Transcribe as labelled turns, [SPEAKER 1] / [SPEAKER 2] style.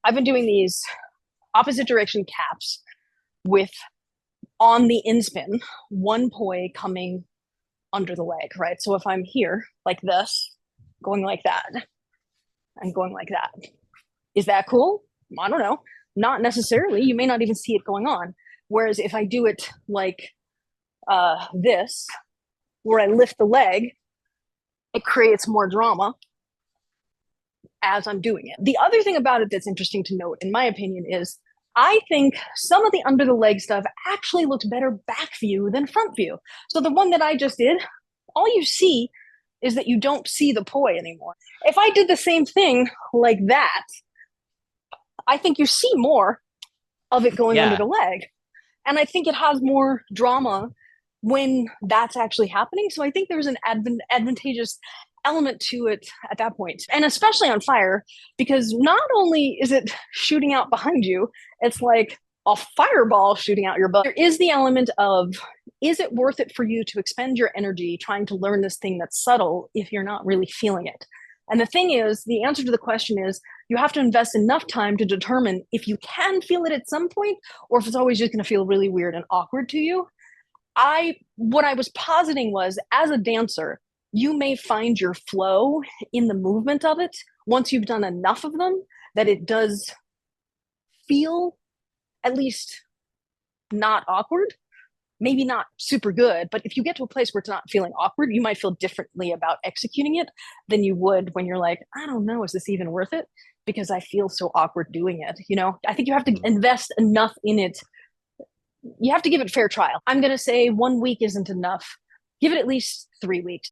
[SPEAKER 1] I've been doing these opposite direction caps with on the inspin, one poi coming under the leg, right? So if I'm here like this, going like that, and going like that, is that cool? I don't know. Not necessarily. You may not even see it going on. Whereas if I do it like this, where I lift the leg, it creates more drama as I'm doing it. The other thing about it that's interesting to note, in my opinion, is I think some of the under the leg stuff actually looks better back view than front view. So the one that I just did, all you see is that you don't see the poi anymore. If I did the same thing like that, I think you see more of it going under the leg. And I think it has more drama when that's actually happening. So I think there's an advantageous element to it at that point. And especially on fire, because not only is it shooting out behind you, it's like a fireball shooting out your butt. There is the element of, is it worth it for you to expend your energy trying to learn this thing that's subtle if you're not really feeling it? And the thing is, the answer to the question is, you have to invest enough time to determine if you can feel it at some point, or if it's always just going to feel really weird and awkward to you. What I was positing was, as a dancer, you may find your flow in the movement of it once you've done enough of them that it does feel at least not awkward. Maybe not super good, but if you get to a place where it's not feeling awkward, you might feel differently about executing it than you would when you're like, I don't know, is this even worth it? Because I feel so awkward doing it. You know, I think you have to invest enough in it. You have to give it a fair trial. I'm going to say 1 week isn't enough. Give it at least 3 weeks.